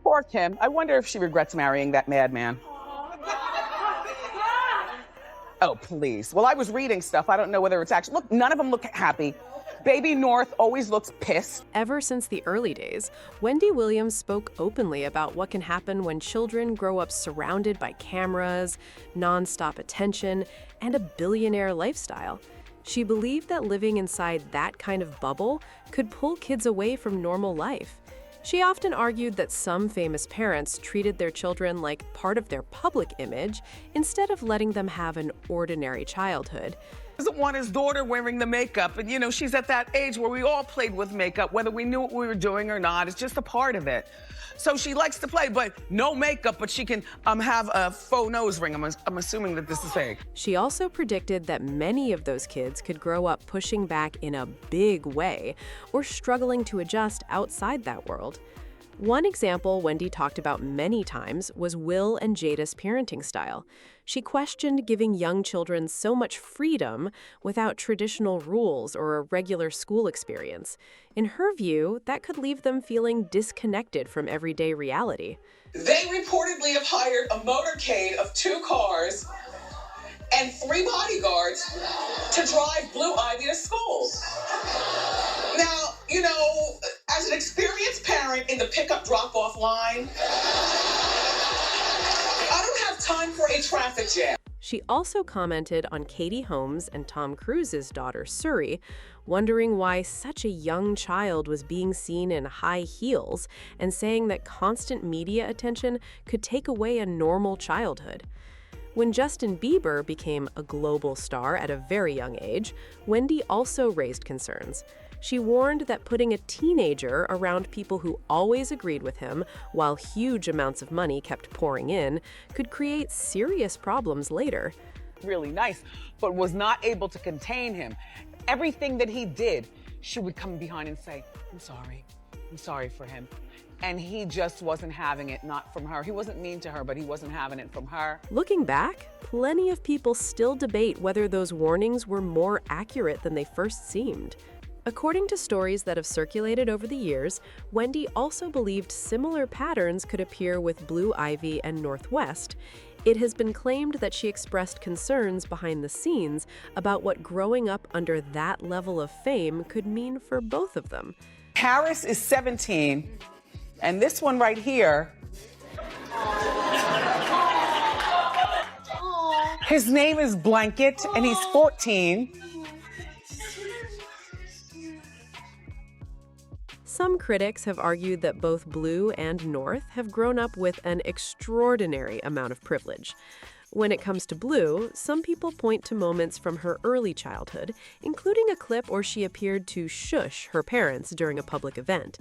Poor Kim. I wonder if she regrets marrying that madman. Oh, please. Well, I was reading stuff. I don't know whether it's actually... Look, none of them look happy. Baby North always looks pissed. Ever since the early days, Wendy Williams spoke openly about what can happen when children grow up surrounded by cameras, nonstop attention, and a billionaire lifestyle. She believed that living inside that kind of bubble could pull kids away from normal life. She often argued that some famous parents treated their children like part of their public image instead of letting them have an ordinary childhood. Doesn't want his daughter wearing the makeup, and you know, she's at that age where we all played with makeup, whether we knew what we were doing or not. It's just a part of it. So she likes to play, but no makeup, but she can have a faux nose ring. I'm assuming that this is fake. She also predicted that many of those kids could grow up pushing back in a big way or struggling to adjust outside that world. One example Wendy talked about many times was Will and Jada's parenting style. She questioned giving young children so much freedom without traditional rules or a regular school experience. In her view, that could leave them feeling disconnected from everyday reality. They reportedly have hired a motorcade of 2 cars and 3 bodyguards to drive Blue Ivy to school. Now, you know, as an experienced parent in the pickup drop-off line, I don't have time for a traffic jam. She also commented on Katie Holmes and Tom Cruise's daughter, Suri, wondering why such a young child was being seen in high heels and saying that constant media attention could take away a normal childhood. When Justin Bieber became a global star at a very young age, Wendy also raised concerns. She warned that putting a teenager around people who always agreed with him while huge amounts of money kept pouring in could create serious problems later. Really nice, but was not able to contain him. Everything that he did, she would come behind and say, I'm sorry for him. And he just wasn't having it, not from her. He wasn't mean to her, but he wasn't having it from her. Looking back, plenty of people still debate whether those warnings were more accurate than they first seemed. According to stories that have circulated over the years, Wendy also believed similar patterns could appear with Blue Ivy and Northwest. It has been claimed that she expressed concerns behind the scenes about what growing up under that level of fame could mean for both of them. Harris is 17, and this one right here, his name is Blanket, and he's 14. Some critics have argued that both Blue and North have grown up with an extraordinary amount of privilege. When it comes to Blue, some people point to moments from her early childhood, including a clip where she appeared to shush her parents during a public event.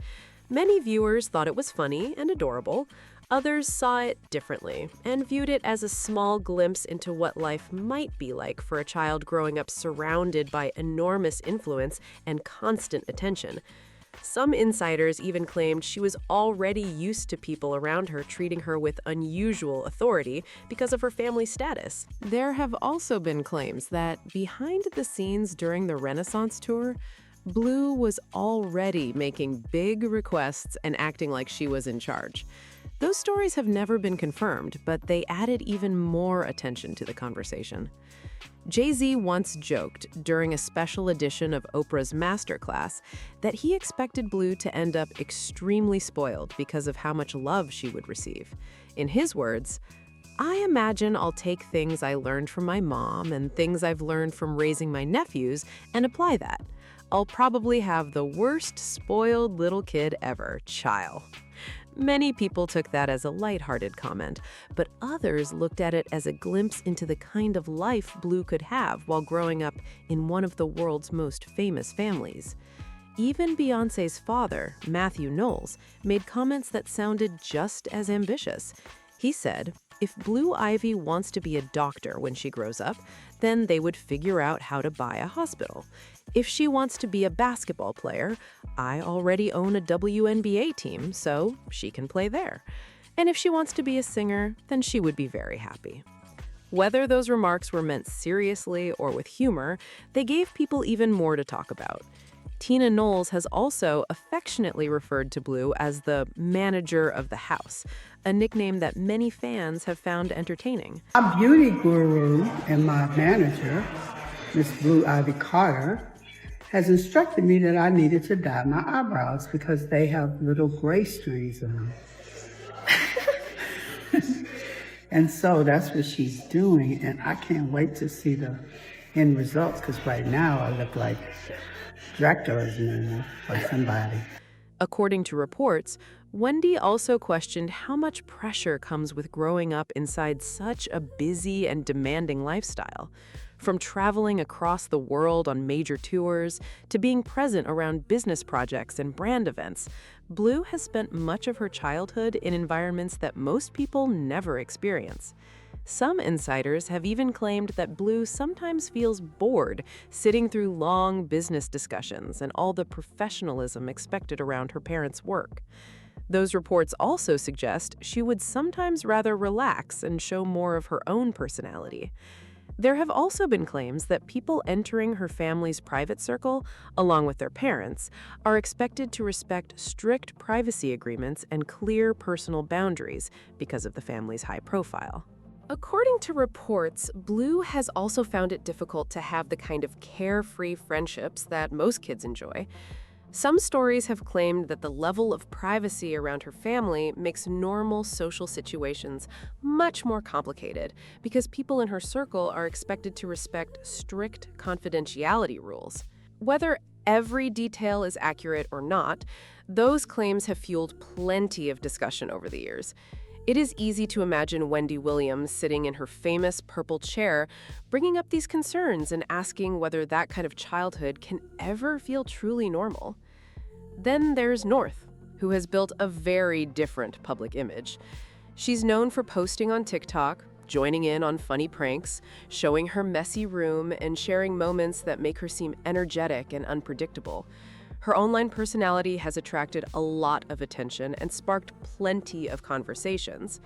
Many viewers thought it was funny and adorable. Others saw it differently and viewed it as a small glimpse into what life might be like for a child growing up surrounded by enormous influence and constant attention. Some insiders even claimed she was already used to people around her treating her with unusual authority because of her family status. There have also been claims that behind the scenes during the Renaissance tour, Blue was already making big requests and acting like she was in charge. Those stories have never been confirmed, but they added even more attention to the conversation. Jay-Z once joked during a special edition of Oprah's Masterclass that he expected Blue to end up extremely spoiled because of how much love she would receive. In his words, "I imagine I'll take things I learned from my mom and things I've learned from raising my nephews and apply that. I'll probably have the worst spoiled little kid ever, child." Many people took that as a lighthearted comment, but others looked at it as a glimpse into the kind of life Blue could have while growing up in one of the world's most famous families. Even Beyonce's father, Matthew Knowles, made comments that sounded just as ambitious. He said, if Blue Ivy wants to be a doctor when she grows up, then they would figure out how to buy a hospital. If she wants to be a basketball player, I already own a WNBA team, so she can play there. And if she wants to be a singer, then she would be very happy. Whether those remarks were meant seriously or with humor, they gave people even more to talk about. Tina Knowles has also affectionately referred to Blue as the manager of the house, a nickname that many fans have found entertaining. My beauty guru and my manager, Miss Blue Ivy Carter, has instructed me that I needed to dye my eyebrows because they have little gray strings in them. And so that's what she's doing, and I can't wait to see the end results because right now I look like Dracula's movie or somebody. According to reports, Wendy also questioned how much pressure comes with growing up inside such a busy and demanding lifestyle. From traveling across the world on major tours to being present around business projects and brand events, Blue has spent much of her childhood in environments that most people never experience. Some insiders have even claimed that Blue sometimes feels bored sitting through long business discussions and all the professionalism expected around her parents' work. Those reports also suggest she would sometimes rather relax and show more of her own personality. There have also been claims that people entering her family's private circle, along with their parents, are expected to respect strict privacy agreements and clear personal boundaries because of the family's high profile. According to reports, Blue has also found it difficult to have the kind of carefree friendships that most kids enjoy. Some stories have claimed that the level of privacy around her family makes normal social situations much more complicated because people in her circle are expected to respect strict confidentiality rules. Whether every detail is accurate or not, those claims have fueled plenty of discussion over the years. It is easy to imagine Wendy Williams sitting in her famous purple chair, bringing up these concerns and asking whether that kind of childhood can ever feel truly normal. Then there's North, who has built a very different public image. She's known for posting on TikTok, joining in on funny pranks, showing her messy room, and sharing moments that make her seem energetic and unpredictable. Her online personality has attracted a lot of attention and sparked plenty of conversations.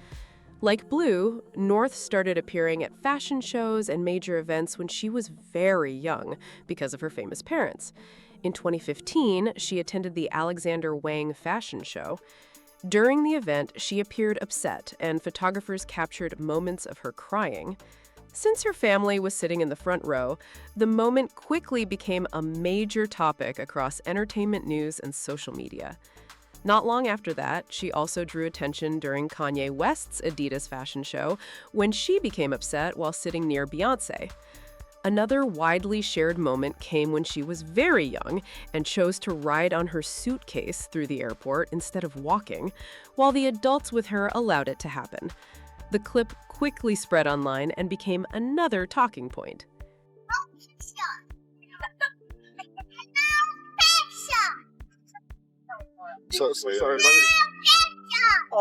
Like Blue, North started appearing at fashion shows and major events when she was very young because of her famous parents. In 2015, she attended the Alexander Wang fashion show. During the event, she appeared upset, and photographers captured moments of her crying. Since her family was sitting in the front row, the moment quickly became a major topic across entertainment news and social media. Not long after that, she also drew attention during Kanye West's Adidas fashion show when she became upset while sitting near Beyonce. Another widely shared moment came when she was very young and chose to ride on her suitcase through the airport instead of walking, while the adults with her allowed it to happen. The clip quickly spread online and became another talking point.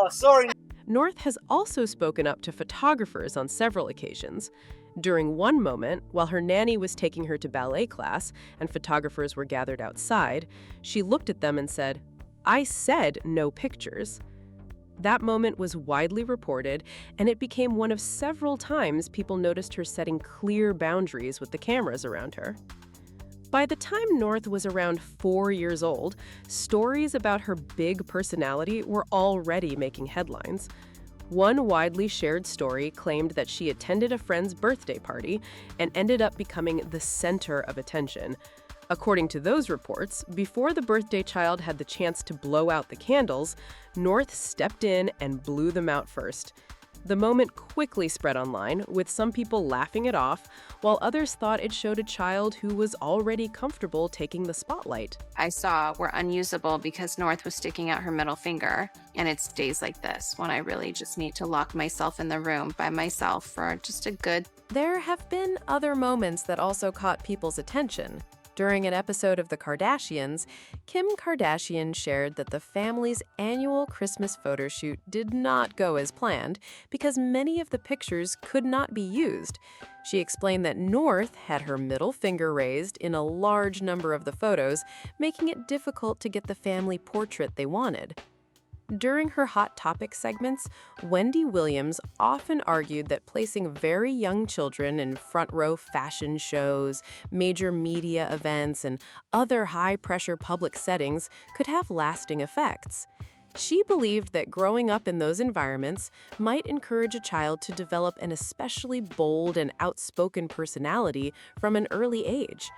Sorry. North has also spoken up to photographers on several occasions. During one moment, while her nanny was taking her to ballet class and photographers were gathered outside, she looked at them and said, "I said no pictures." That moment was widely reported, and it became one of several times people noticed her setting clear boundaries with the cameras around her. By the time North was around 4 years old, stories about her big personality were already making headlines. One widely shared story claimed that she attended a friend's birthday party and ended up becoming the center of attention. According to those reports, before the birthday child had the chance to blow out the candles, North stepped in and blew them out first. The moment quickly spread online, with some people laughing it off, while others thought it showed a child who was already comfortable taking the spotlight. I saw were unusable because North was sticking out her middle finger. And it's days like this when I really just need to lock myself in the room by myself for just a good... There have been other moments that also caught people's attention. During an episode of The Kardashians, Kim Kardashian shared that the family's annual Christmas photo shoot did not go as planned because many of the pictures could not be used. She explained that North had her middle finger raised in a large number of the photos, making it difficult to get the family portrait they wanted. During her Hot Topics segments, Wendy Williams often argued that placing very young children in front-row fashion shows, major media events, and other high-pressure public settings could have lasting effects. She believed that growing up in those environments might encourage a child to develop an especially bold and outspoken personality from an early age.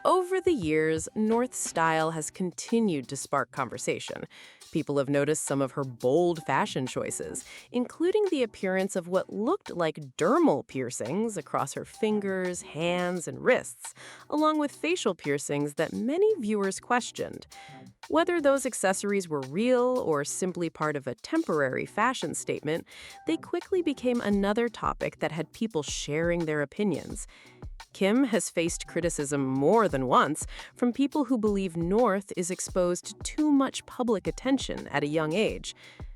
Over the years, North's style has continued to spark conversation. People have noticed some of her bold fashion choices, including the appearance of what looked like dermal piercings across her fingers, hands, and wrists, along with facial piercings that many viewers questioned. Whether those accessories were real or simply part of a temporary fashion statement, they quickly became another topic that had people sharing their opinions. Kim has faced criticism more than once from people who believe North is exposed to too much public attention at a young age.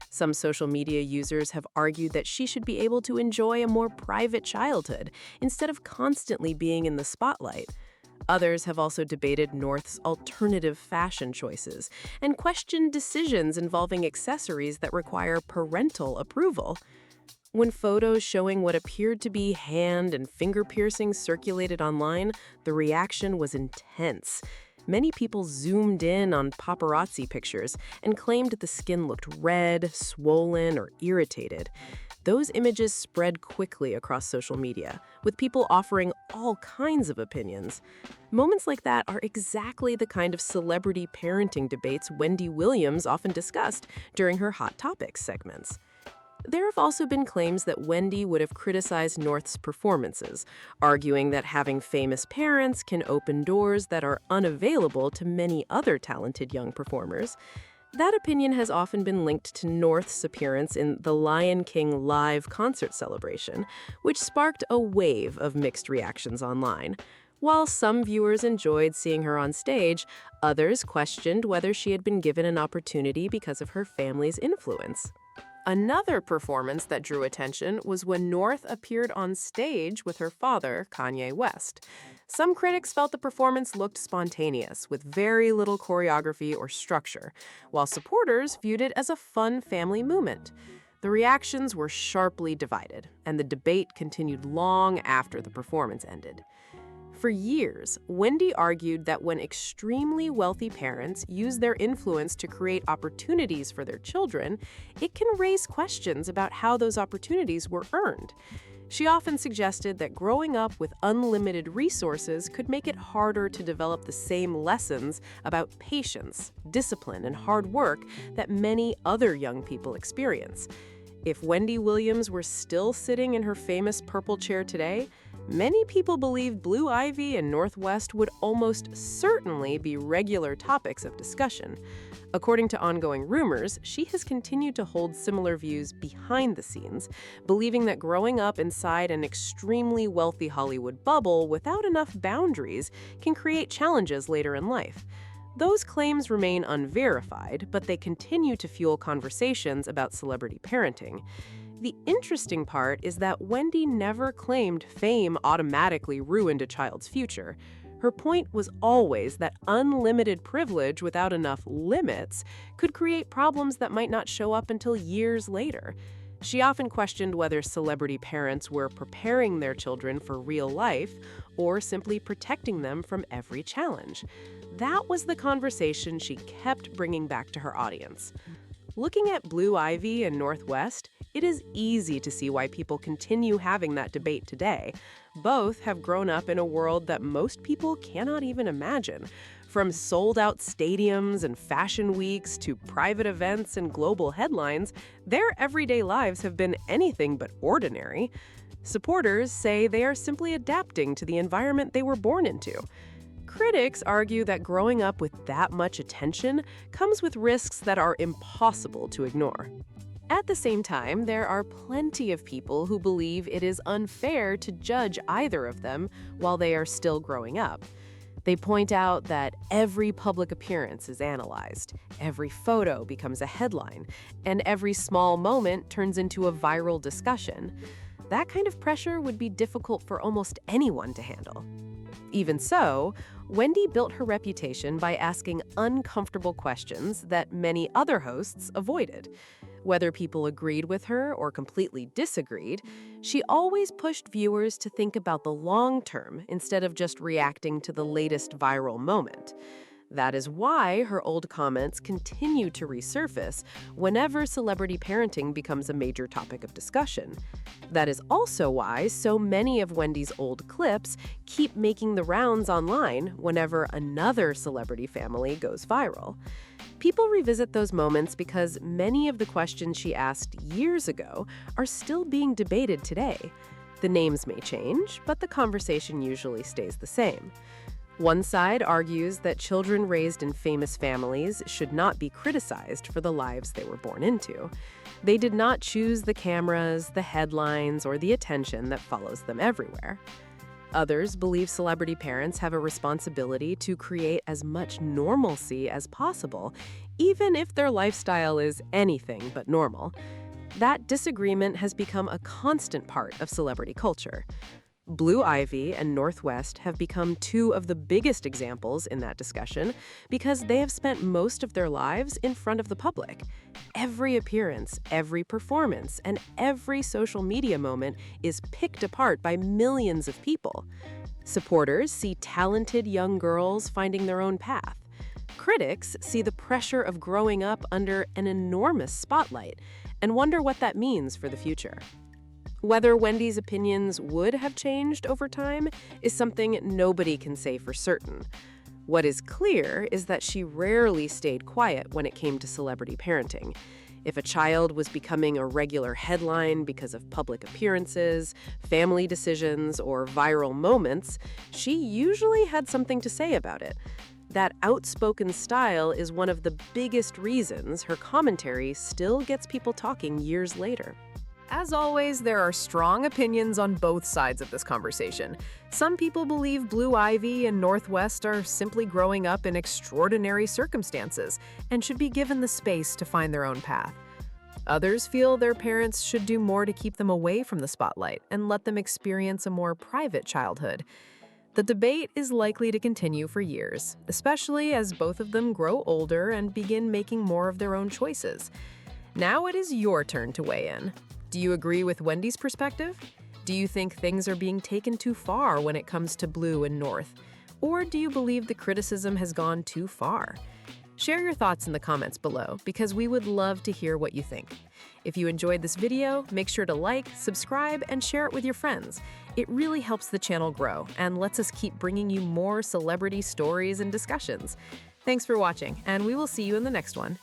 Some social media users have argued that she should be able to enjoy a more private childhood instead of constantly being in the spotlight. Others have also debated North's alternative fashion choices and questioned decisions involving accessories that require parental approval. When photos showing what appeared to be hand and finger piercings circulated online, the reaction was intense. Many people zoomed in on paparazzi pictures and claimed the skin looked red, swollen, or irritated. Those images spread quickly across social media, with people offering all kinds of opinions. Moments like that are exactly the kind of celebrity parenting debates Wendy Williams often discussed during her Hot Topics segments. There have also been claims that Wendy would have criticized North's performances, arguing that having famous parents can open doors that are unavailable to many other talented young performers. That opinion has often been linked to North's appearance in the Lion King live concert celebration, which sparked a wave of mixed reactions online. While some viewers enjoyed seeing her on stage, others questioned whether she had been given an opportunity because of her family's influence. Another performance that drew attention was when North appeared on stage with her father, Kanye West. Some critics felt the performance looked spontaneous, with very little choreography or structure, while supporters viewed it as a fun family moment. The reactions were sharply divided, and the debate continued long after the performance ended. For years, Wendy argued that when extremely wealthy parents use their influence to create opportunities for their children, it can raise questions about how those opportunities were earned. She often suggested that growing up with unlimited resources could make it harder to develop the same lessons about patience, discipline, and hard work that many other young people experience. If Wendy Williams were still sitting in her famous purple chair today, many people believe Blue Ivy and Northwest would almost certainly be regular topics of discussion. According to ongoing rumors, she has continued to hold similar views behind the scenes, believing that growing up inside an extremely wealthy Hollywood bubble without enough boundaries can create challenges later in life. Those claims remain unverified, but they continue to fuel conversations about celebrity parenting. The interesting part is that Wendy never claimed fame automatically ruined a child's future. Her point was always that unlimited privilege without enough limits could create problems that might not show up until years later. She often questioned whether celebrity parents were preparing their children for real life or simply protecting them from every challenge. That was the conversation she kept bringing back to her audience. Looking at Blue Ivy and Northwest, it is easy to see why people continue having that debate today. Both have grown up in a world that most people cannot even imagine. From sold-out stadiums and fashion weeks to private events and global headlines, their everyday lives have been anything but ordinary. Supporters say they are simply adapting to the environment they were born into. Critics argue that growing up with that much attention comes with risks that are impossible to ignore. At the same time, there are plenty of people who believe it is unfair to judge either of them while they are still growing up. They point out that every public appearance is analyzed, every photo becomes a headline, and every small moment turns into a viral discussion. That kind of pressure would be difficult for almost anyone to handle. Even so, Wendy built her reputation by asking uncomfortable questions that many other hosts avoided. Whether people agreed with her or completely disagreed, she always pushed viewers to think about the long term instead of just reacting to the latest viral moment. That is why her old comments continue to resurface whenever celebrity parenting becomes a major topic of discussion. That is also why so many of Wendy's old clips keep making the rounds online whenever another celebrity family goes viral. People revisit those moments because many of the questions she asked years ago are still being debated today. The names may change, but the conversation usually stays the same. One side argues that children raised in famous families should not be criticized for the lives they were born into. They did not choose the cameras, the headlines, or the attention that follows them everywhere. Others believe celebrity parents have a responsibility to create as much normalcy as possible, even if their lifestyle is anything but normal. That disagreement has become a constant part of celebrity culture. Blue Ivy and North West have become two of the biggest examples in that discussion because they have spent most of their lives in front of the public. Every appearance, every performance, and every social media moment is picked apart by millions of people. Supporters see talented young girls finding their own path. Critics see the pressure of growing up under an enormous spotlight and wonder what that means for the future. Whether Wendy's opinions would have changed over time is something nobody can say for certain. What is clear is that she rarely stayed quiet when it came to celebrity parenting. If a child was becoming a regular headline because of public appearances, family decisions, or viral moments, she usually had something to say about it. That outspoken style is one of the biggest reasons her commentary still gets people talking years later. As always, there are strong opinions on both sides of this conversation. Some people believe Blue Ivy and North West are simply growing up in extraordinary circumstances and should be given the space to find their own path. Others feel their parents should do more to keep them away from the spotlight and let them experience a more private childhood. The debate is likely to continue for years, especially as both of them grow older and begin making more of their own choices. Now it is your turn to weigh in. Do you agree with Wendy's perspective? Do you think things are being taken too far when it comes to Blue and North? Or do you believe the criticism has gone too far? Share your thoughts in the comments below because we would love to hear what you think. If you enjoyed this video, make sure to like, subscribe, and share it with your friends. It really helps the channel grow and lets us keep bringing you more celebrity stories and discussions. Thanks for watching, and we will see you in the next one.